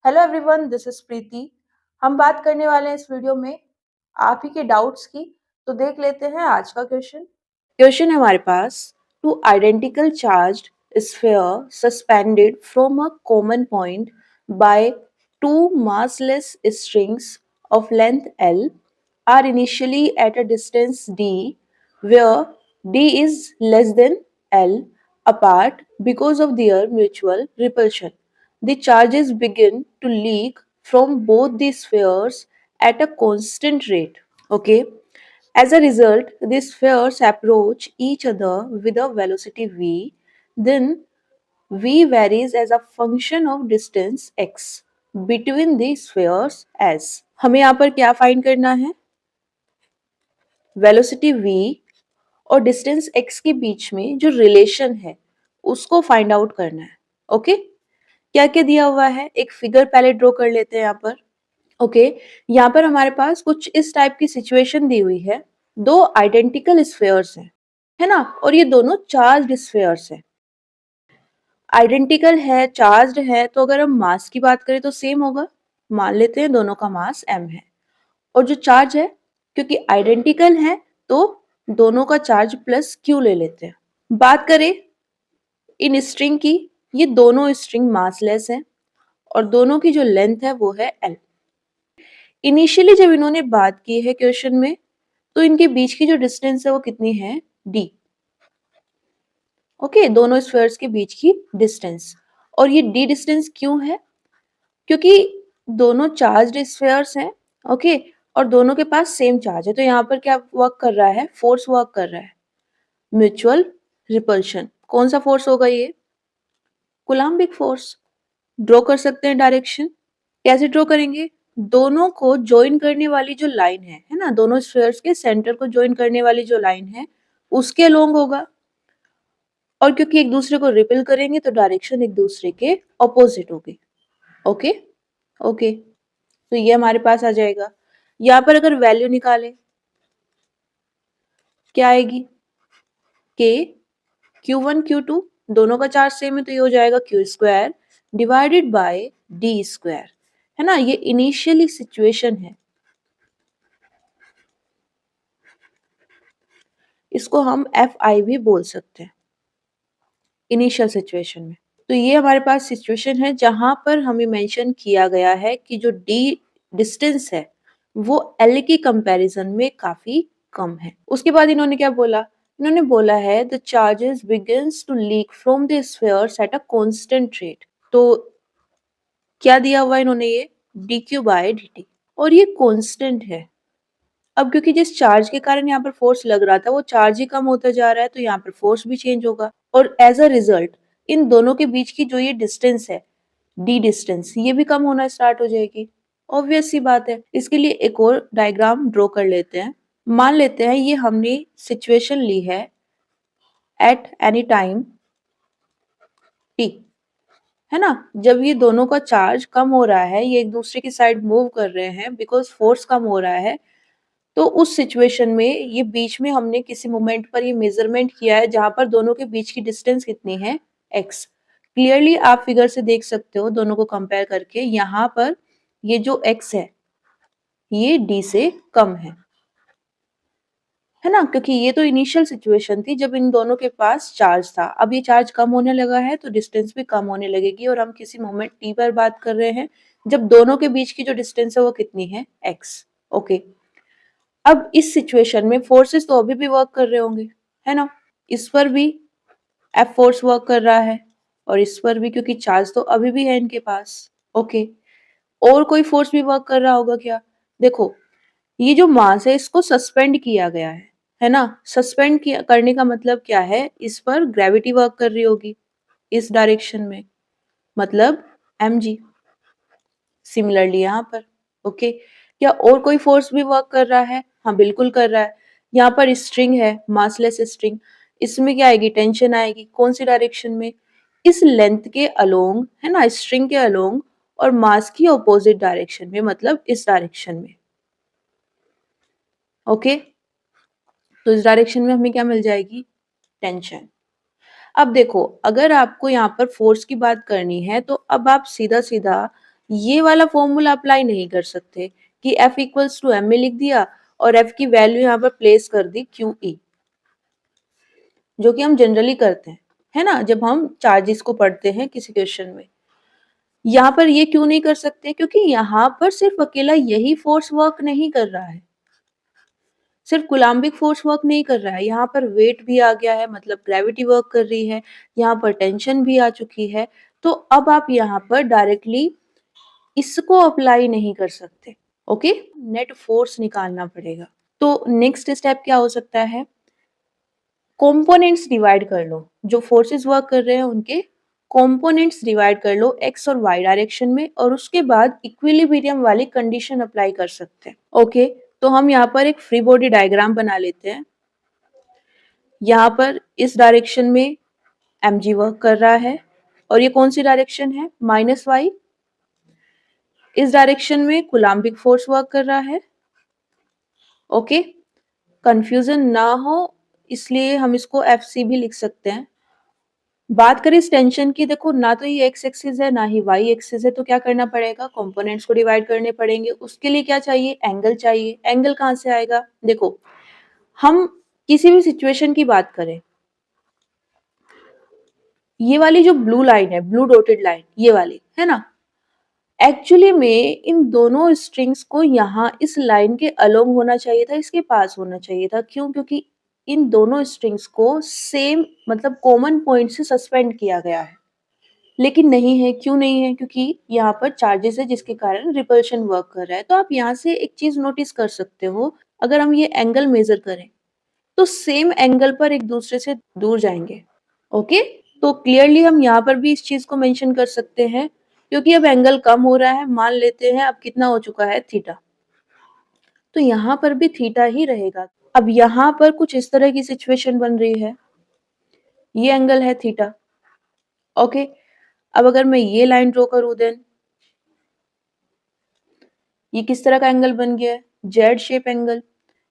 Hello everyone, this is प्रीति। हम बात करने वाले हैं इस वीडियो में आप ही के डाउट्स की। तो देख लेते हैं आज का क्वेश्चन है हमारे पास। Two identical charged sphere suspended from a common point by two massless strings of length L are initially at a distance d where d is less than L apart because of their mutual repulsion. The charges begin to leak from both the spheres at a constant rate. Okay. As a result, the spheres approach each other with a velocity v. Then v varies as a function of distance x between the spheres s. हमें यहाँ पर क्या find करना है? Velocity v और distance x के बीच में जो रिलेशन है उसको फाइंड आउट करना है। ओके, क्या क्या दिया हुआ है, एक फिगर पहले ड्रॉ कर लेते हैं यहाँ पर। ओके, यहाँ पर हमारे पास कुछ इस टाइप की सिचुएशन दी हुई है। दो आइडेंटिकल स्फीयर्स हैं, है ना, और ये दोनों चार्ज्ड स्फीयर्स हैं। आइडेंटिकल है, चार्ज्ड है, तो अगर हम मास की बात करें तो सेम होगा। मान लेते हैं दोनों का मास m है। और जो चार्ज है, क्योंकि आइडेंटिकल है तो दोनों का चार्ज प्लस q ले लेते हैं। बात करें इन स्ट्रिंग की, ये दोनों स्ट्रिंग मासलेस है और दोनों की जो लेंथ है वो है l। इनिशियली जब इन्होंने बात की है क्वेश्चन में, तो इनके बीच की जो डिस्टेंस है वो कितनी है, d। ओके, दोनों स्फीयर्स के बीच की डिस्टेंस। और ये d डिस्टेंस क्यों है? क्योंकि दोनों चार्ज्ड स्फीयर्स हैं। ओके, और दोनों के पास सेम चार्ज है, तो यहाँ पर क्या वर्क कर रहा है, फोर्स वर्क कर रहा है, म्यूचुअल रिपल्शन। कौन सा फोर्स होगा ये? Coulombic force. ड्रॉ कर सकते हैं डायरेक्शन। कैसे ड्रॉ करेंगे? दोनों को ज्वाइन करने वाली जो लाइन है ना, दोनों स्फीयर्स के सेंटर को ज्वाइन करने वाली जो लाइन है उसके अलोंग होगा। और क्योंकि एक दूसरे को रिपेल करेंगे तो डायरेक्शन एक दूसरे के ऑपोजिट होगी। ओके ओके, तो ये हमारे पास आ जाएगा। यहाँ पर अगर वैल्यू निकालें क्या आएगी, के Q1 Q2 दोनों का चार्ज सेम है तो ये हो जाएगा Q square divided bye D square, है ना। ये इनिशियली सिचुएशन है, इसको हम FI भी बोल सकते हैं, इनिशियल सिचुएशन में। तो ये हमारे पास सिचुएशन है जहां पर हमें मेंशन किया गया है कि जो D डिस्टेंस है वो L की कंपैरिजन में काफी कम है। उसके बाद इन्होंने क्या बोला, इन्होंने बोला है the charges begins to leak from the spheres at a constant rate. तो क्या दिया हुआ इन्होंने, ये dq/dt, और ये कांस्टेंट है। अब क्योंकि जिस चार्ज के कारण यहाँ पर फोर्स लग रहा था वो चार्ज ही कम होता जा रहा है, तो यहाँ पर फोर्स भी चेंज होगा और एज अ रिजल्ट इन दोनों के बीच की जो ये डिस्टेंस है, डी डिस्टेंस, ये भी कम होना स्टार्ट हो जाएगी। ऑब्वियस सी बात है। इसके लिए एक और डायग्राम ड्रॉ कर लेते हैं। मान लेते हैं ये हमने सिचुएशन ली है एट एनी टाइम टी, है ना। जब ये दोनों का चार्ज कम हो रहा है, ये एक दूसरे की साइड मूव कर रहे हैं बिकॉज फोर्स कम हो रहा है, तो उस सिचुएशन में ये बीच में हमने किसी मोमेंट पर ये मेजरमेंट किया है जहां पर दोनों के बीच की डिस्टेंस कितनी है, x। क्लियरली आप फिगर से देख सकते हो दोनों को कंपेयर करके, यहाँ पर ये जो x है ये d से कम है ना, क्योंकि ये तो इनिशियल सिचुएशन थी जब इन दोनों के पास चार्ज था। अब ये चार्ज कम होने लगा है तो डिस्टेंस भी कम होने लगेगी, और हम किसी मोमेंट t पर बात कर रहे हैं जब दोनों के बीच की जो डिस्टेंस है वो कितनी है, x। ओके, अब इस सिचुएशन में फोर्सेस तो अभी भी वर्क कर रहे होंगे, है ना। इस पर भी F फोर्स वर्क कर रहा है और इस पर भी, क्योंकि चार्ज तो अभी भी है इनके पास। ओके, और कोई फोर्स भी वर्क कर रहा होगा क्या? देखो, ये जो मास है इसको सस्पेंड किया गया है ना। सस्पेंड किया करने का मतलब क्या है, इस पर ग्रेविटी वर्क कर रही होगी इस डायरेक्शन में, मतलब mg। सिमिलरली यहाँ पर ओके, क्या और कोई फोर्स भी वर्क कर रहा है? हाँ बिल्कुल कर रहा है। यहाँ पर स्ट्रिंग है, मासलेस स्ट्रिंग, इसमें क्या आएगी, टेंशन आएगी। कौन सी डायरेक्शन में? इस लेंथ के अलोंग, है ना, स्ट्रिंग के अलोंग, और मास की ऑपोजिट डायरेक्शन में, मतलब इस डायरेक्शन में। ओके, तो इस डायरेक्शन में हमें क्या मिल जाएगी, टेंशन। अब देखो, अगर आपको यहाँ पर फोर्स की बात करनी है तो अब आप सीधा सीधा ये वाला फॉर्मूला अप्लाई नहीं कर सकते कि F इक्वल्स टू एम में लिख दिया और F की वैल्यू यहाँ पर प्लेस कर दी QE, जो कि हम जनरली करते हैं, है ना, जब हम चार्जेस को पढ़ते हैं किसी क्वेश्चन में। यहाँ पर ये क्यों नहीं कर सकते? क्योंकि यहाँ पर सिर्फ अकेला यही फोर्स वर्क नहीं कर रहा है, सिर्फ कूलाम्बिक फोर्स वर्क नहीं कर रहा है, यहाँ पर वेट भी आ गया है, मतलब ग्रेविटी वर्क कर रही है, यहाँ पर टेंशन भी आ चुकी है। तो अब आप यहाँ पर डायरेक्टली इसको अप्लाई नहीं कर सकते, ओके, नेट फोर्स निकालना पड़ेगा। तो नेक्स्ट स्टेप क्या हो सकता है? कंपोनेंट्स डिवाइड कर लो, जो फोर्सेस वर्क कर रहे हैं उनके कंपोनेंट्स डिवाइड कर लो एक्स और वाई डायरेक्शन में, और उसके बाद इक्विलिब्रियम वाली कंडीशन अप्लाई कर सकते हैं, ओके। तो हम यहाँ पर एक फ्री बॉडी डायग्राम बना लेते हैं। यहाँ पर इस डायरेक्शन में mg वर्क कर रहा है, और ये कौन सी डायरेक्शन है? -y। इस डायरेक्शन में कूलाम्बिक फोर्स वर्क कर रहा है, ओके। कंफ्यूजन ना हो इसलिए हम इसको Fc भी लिख सकते हैं। बात करें इस टेंशन की, देखो ना तो ये x एक्सिस है ना ही y एक्सिस है, तो क्या करना पड़ेगा? कंपोनेंट्स को डिवाइड करने पड़ेंगे। उसके लिए क्या चाहिए? एंगल चाहिए। एंगल कहाँ से आएगा? देखो, हम किसी भी सिचुएशन की बात करें, ये वाली जो ब्लू लाइन है, ब्लू डॉटेड लाइन, ये वाली है ना, एक्चुअली में इन दोनों स्ट्रिंग्स को यहाँ इस लाइन के अलोंग होना चाहिए था, इसके पास होना चाहिए था। क्यों? क्योंकि इन दोनों स्ट्रिंग्स को सेम मतलब कॉमन पॉइंट से सस्पेंड किया गया है, लेकिन नहीं है। क्यों नहीं है? क्योंकि यहाँ पर चार्जेस है जिसके कारण रिपल्शन वर्क कर रहा है। तो आप यहाँ से एक चीज नोटिस कर सकते हो, अगर हम ये एंगल मेजर करें तो सेम एंगल पर एक दूसरे से दूर जाएंगे, ओके। तो क्लियरली हम यहाँ पर भी इस चीज को मेंशन कर सकते हैं, क्योंकि अब एंगल कम हो रहा है, मान लेते हैं अब कितना हो चुका है? थीटा। तो यहाँ पर भी थीटा ही रहेगा। अब यहाँ पर कुछ इस तरह की सिचुएशन बन रही है, ये एंगल है थीटा, ओके। अब अगर मैं ये लाइन ड्रॉ करूं, देन ये किस तरह का एंगल बन गया है? Z shape angle.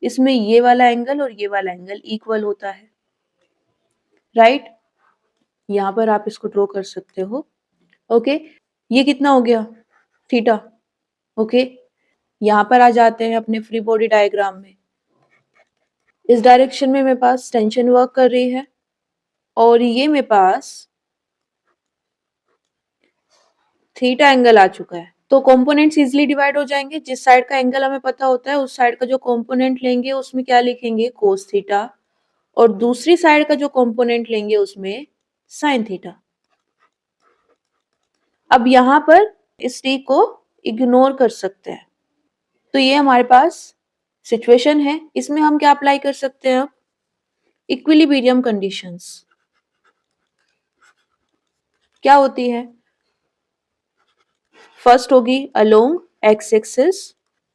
इसमें ये वाला एंगल और ये वाला एंगल इक्वल होता है, राइट। यहाँ पर आप इसको ड्रॉ कर सकते हो, ओके। ये कितना हो गया? Theta, okay. यहाँ पर आ जाते हैं अपने फ्री बॉडी डायग्राम में। इस डायरेक्शन में मेरे पास टेंशन वर्क कर रही है, और ये मेरे पास थीटा एंगल आ चुका है। तो कंपोनेंट्स इजीली डिवाइड हो जाएंगे। जिस साइड का एंगल हमें पता होता है उस साइड का जो कंपोनेंट लेंगे उसमें क्या लिखेंगे? कोस थीटा, और दूसरी साइड का जो कंपोनेंट लेंगे उसमें साइन थीटा। अब यहाँ पर इस टी को इग्नोर कर सकते हैं। तो ये हमारे पास सिचुएशन है, इसमें हम क्या अप्लाई कर सकते हैं? अब इक्विलिब्रियम कंडीशंस क्या होती है? फर्स्ट होगी along x axis.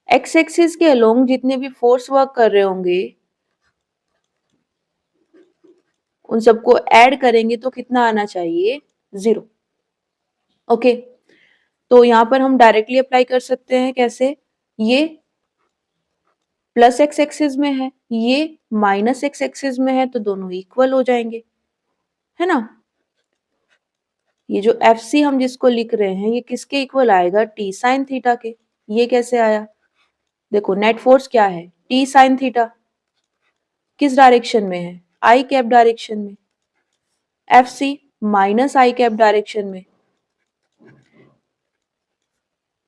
X axis के अलोंग जितने भी फोर्स वर्क कर रहे होंगे उन सबको ऐड करेंगे तो कितना आना चाहिए? 0, ओके। तो यहाँ पर हम डायरेक्टली अप्लाई कर सकते हैं। कैसे? ये प्लस एक्स एक्सिस में है, ये माइनस एक्स एक्सिस में है, तो दोनों इक्वल हो जाएंगे, है ना। ये जो एफ सी हम जिसको लिख रहे हैं ये किसके इक्वल आएगा? टी साइन थीटा के। ये कैसे आया? देखो, नेट फोर्स क्या है? T sine theta. किस डायरेक्शन में है? आई कैप डायरेक्शन में। एफ सी माइनस आई कैप डायरेक्शन में,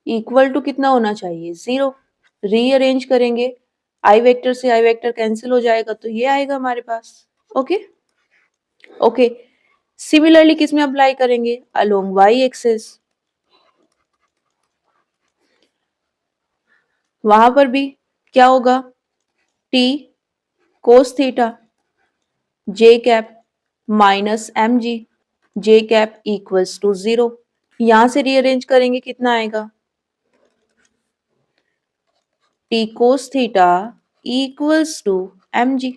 इक्वल टू कितना होना चाहिए? 0। रीअरेंज करेंगे, आई वेक्टर से आई वेक्टर कैंसिल हो जाएगा, तो ये आएगा हमारे पास, ओके। ओके, सिमिलरली किस में अप्लाई करेंगे? Along y axis. वहां पर भी क्या होगा? T cos theta j cap minus m g, j cap equals to 0। यहां से रीअरेंज करेंगे, कितना आएगा? T cos theta equals to m g,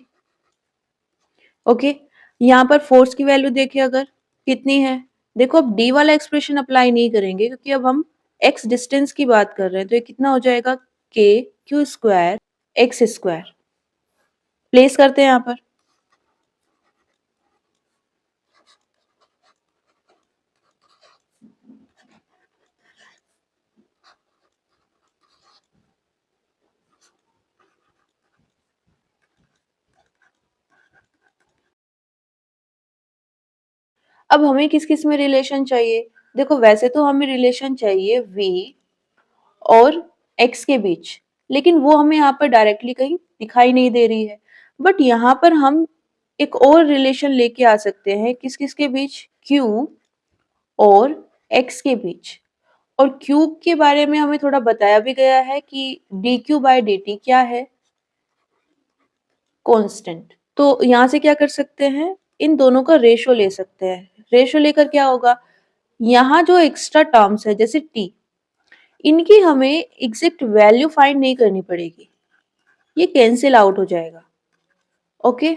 okay. यहाँ पर फोर्स की वैल्यू देखिए, अगर कितनी है? देखो, अब डी वाला एक्सप्रेशन अप्लाई नहीं करेंगे क्योंकि अब हम एक्स डिस्टेंस की बात कर रहे हैं। तो ये कितना हो जाएगा? के Q square x square. Place करते हैं यहाँ पर। अब हमें किस-किस में रिलेशन चाहिए? देखो वैसे तो हमें रिलेशन चाहिए v और x के बीच, लेकिन वो हमें यहाँ पर डायरेक्टली कहीं दिखाई नहीं दे रही है। बट यहाँ पर हम एक और रिलेशन लेके आ सकते हैं किस-किस के बीच? q और x के बीच। और क्यूब के बारे में हमें थोड़ा बताया भी गया है कि dq/dt क्या है? कांस्टेंट। तो यहाँ से क्या कर सकते हैं? इन दोनों का रेशो ले सकते हैं। रेशो लेकर क्या होगा? यहाँ जो एक्स्ट्रा टर्म्स है जैसे t, इनकी हमें एग्जैक्ट वैल्यू फाइंड नहीं करनी पड़ेगी, ये कैंसिल आउट हो जाएगा। ओके,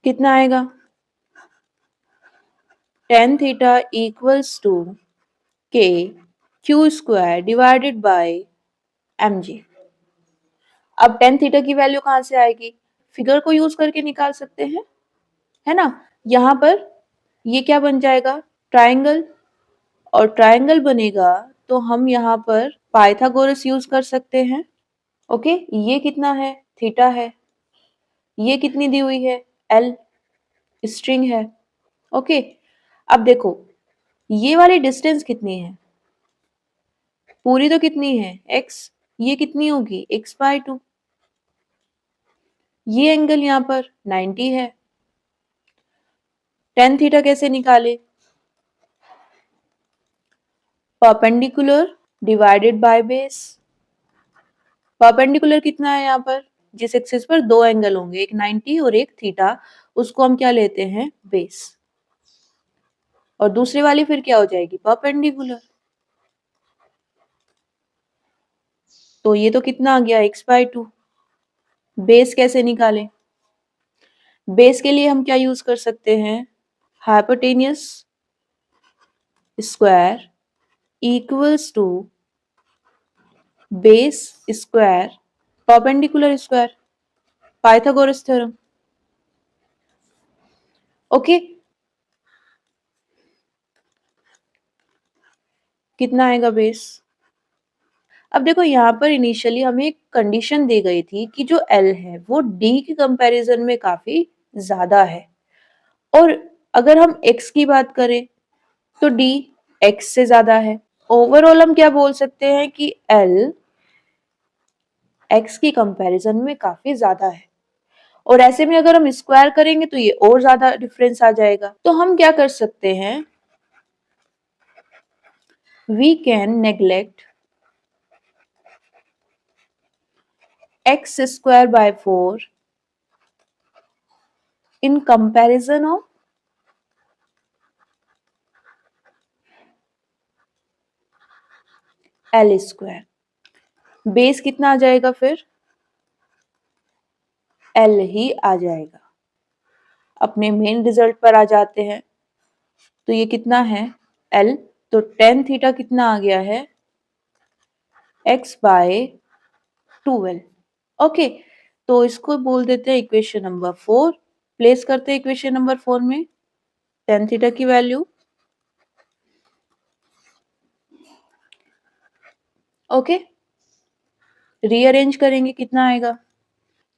कितना आएगा? tan theta equals to k q square divided by mg। अब tan थीटा की वैल्यू कहाँ से आएगी? फिगर को यूज करके निकाल सकते हैं, है ना? यहाँ पर ये क्या बन जाएगा? ट्रायंगल। और ट्रायंगल बनेगा तो हम यहाँ पर पाइथागोरस यूज कर सकते हैं। ओके, ये कितना है? थीटा है। ये कितनी दी हुई है? एल, स्ट्रिंग है। ओके, अब देखो ये वाली डिस्टेंस कितनी है? पूरी तो कितनी है? x। ये कितनी होगी? x/2। ये एंगल यहाँ पर 90 है। tan थीटा कैसे निकाले? Perpendicular divided by base. Perpendicular कितना है यहाँ पर? जिस एक्सिस पर दो एंगल होंगे, एक 90 और एक थीटा, उसको हम क्या लेते हैं? बेस। और दूसरी वाली फिर क्या हो जाएगी? परपेंडिकुलर। तो ये तो कितना आ गया? x/2। बेस कैसे निकालें? बेस के लिए हम क्या यूज कर सकते हैं? Hypotenuse square equals to base square perpendicular square, Pythagoras theorem. Okay, कितना आएगा बेस? अब देखो यहाँ पर इनिशियली हमें एक कंडीशन दी गई थी कि जो L है वो D के कंपैरिजन में काफी ज्यादा है। और अगर हम x की बात करें तो D x से ज्यादा है। ओवरऑल हम क्या बोल सकते हैं कि L x की कंपैरिजन में काफी ज्यादा है। और ऐसे में अगर हम स्क्वायर करेंगे तो ये और ज्यादा डिफरेंस आ जाएगा। तो हम क्या कर सकते हैं? We can neglect x square by 4 in comparison of L square। Base कितना आ जाएगा फिर? L ही आ जाएगा। अपने मेन रिजल्ट पर आ जाते हैं। तो ये कितना है? L। तो tan थीटा कितना आ गया है? x/12। ओके, तो इसको बोल देते हैं इक्वेशन नंबर 4। प्लेस करते हैं इक्वेशन नंबर 4 में tan थीटा की वैल्यू। ओके, रीअरेंज करेंगे, कितना आएगा?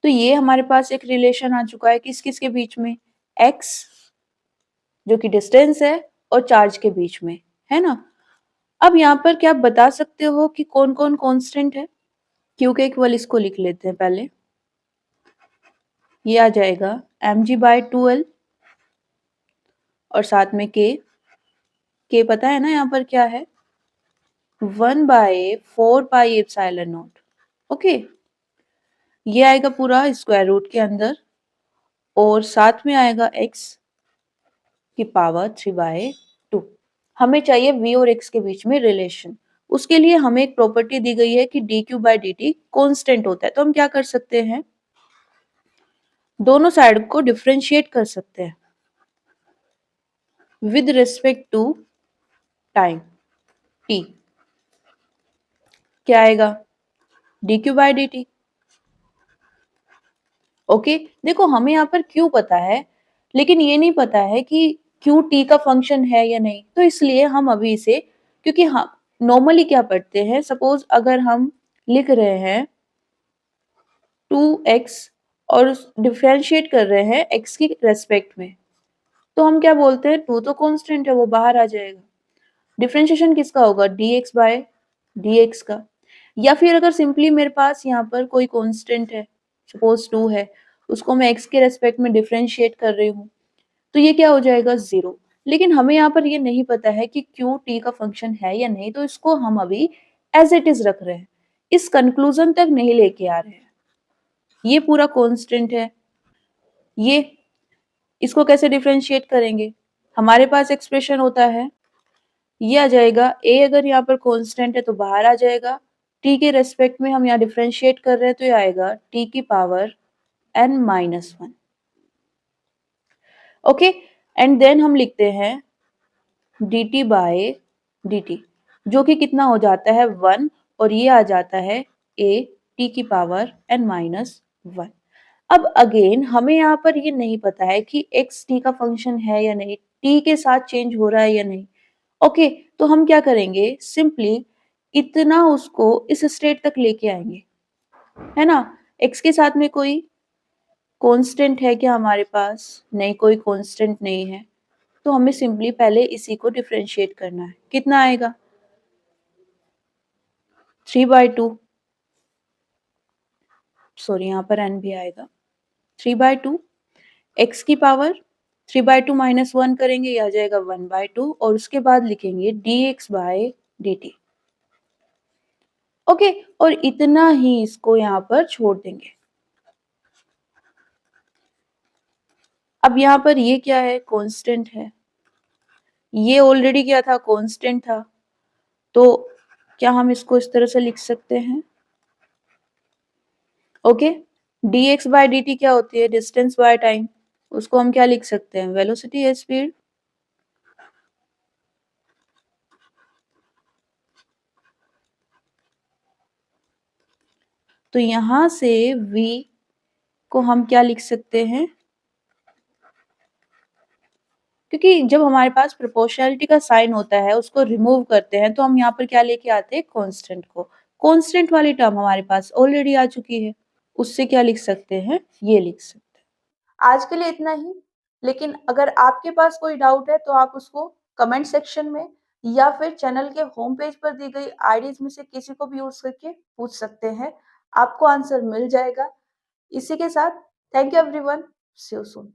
तो ये हमारे पास एक रिलेशन आ चुका है किस किस के बीच में? x जो कि डिस्टेंस है और चार्ज के बीच में, है ना? अब यहाँ पर क्या आप बता सकते हो कि कौन कौन कांस्टेंट है? क्यू के इक्वल इसको लिख लेते हैं पहले। ये आ जाएगा mg/2l और साथ में k पता है ना यहाँ पर क्या है? 1/4πε0। ओके, ये आएगा पूरा स्क्वायर रूट के अंदर और साथ में आएगा x की पावर 3/2। हमें चाहिए v और x के बीच में रिलेशन। उसके लिए हमें एक प्रॉपर्टी दी गई है कि dq/dt कांस्टेंट होता है। तो हम क्या कर सकते हैं? दोनों साइड को डिफरेंशिएट कर सकते हैं with respect to time t। क्या आएगा? dq/dt। ओके, देखो हमें यहाँ पर q पता है लेकिन ये नहीं पता है कि q t का फंक्शन है या नहीं। तो इसलिए हम अभी इसे, क्योंकि हम नॉर्मली क्या पढ़ते हैं, सपोज अगर हम लिख रहे हैं 2x और डिफरेंशिएट कर रहे हैं x की रेस्पेक्ट में, तो हम क्या बोलते हैं 2 तो कांस्टेंट है वो बाहर आ जाएगा। डिफरेंशिएशन किसका होगा? dx बाय dx का। या फिर अगर सिंपली मेरे पास यहाँ पर कोई कांस्टेंट है, सपोज़ 2 है, उसको मैं x के रिस्पेक्ट में डिफरेंशिएट कर रही हूँ, तो ये क्या हो जाएगा? 0। लेकिन हमें यहाँ पर ये नहीं पता है कि q t का फंक्शन है या नहीं, तो इसको हम अभी एज़ इट इज़ रख रहे हैं। इस कन्क्लूज़न तक नहीं लेके आ रहे हैं। ये पूरा कांस्टेंट है, ये इसको कैसे डिफरेंशिएट करेंगे? हमारे पास एक्सप्रेशन होता है, ये आ जाएगा a अगर यहाँ पर कांस्टेंट है तो बाहर आ जाएगा, t के रिस्पेक्ट में हम यहाँ डिफरेंशिएट कर रहे हैं तो ये आएगा t की power n-1। Okay, and then हम लिखते हैं dt बाय dt, जो कि कितना हो जाता है 1, और ये आ जाता है a t की पावर n-1। अब अगेन हमें यहाँ पर ये नहीं पता है कि x t का फंक्शन है या नहीं, t के साथ चेंज हो रहा है या नहीं। ओके, तो हम क्या करेंगे? सिंपली इतना उसको इस स्टेट तक लेके आएंगे, है ना? x के साथ में कोई कांस्टेंट है क्या हमारे पास? नहीं, कोई कांस्टेंट नहीं है। तो हमें सिंपली पहले इसी को डिफरेंशिएट करना है। कितना आएगा? 3/2, सॉरी यहाँ पर n भी आएगा। 3/2 x की पावर 3/2 माइनस 1 करेंगे, ये आ जाएगा 1/2, और उसके बाद लिखेंगे dx बाय dt। ओके, और इतना ही इसको यहाँ पर छोड़ देंगे। अब यहाँ पर ये क्या है? कांस्टेंट है। ये ऑलरेडी क्या था? कांस्टेंट था। तो क्या हम इसको इस तरह से लिख सकते हैं? ओके, dx बाय dt क्या होती है? Distance by time. उसको हम क्या लिख सकते हैं? वेलोसिटी है स्पीड। तो यहाँ से v को हम क्या लिख सकते हैं? क्योंकि जब हमारे पास प्रोपोर्शनैलिटी का साइन होता है, उसको रिमूव करते हैं, तो हम यहाँ पर क्या लेके आते हैं? कांस्टेंट को। कांस्टेंट वाली टर्म हमारे पास ऑलरेडी आ चुकी है, उससे क्या लिख सकते हैं? ये लिख सकते हैं। आज के लिए इतना ही, लेकिन अगर आपके पास कोई डाउट है तो आप उसको कमेंट सेक्शन में या फिर चैनल के होम पेज पर दी गई आईडीज में से किसी को भी यूज करके पूछ सकते हैं, आपको आंसर मिल जाएगा। इसी के साथ thank you everyone, see you soon.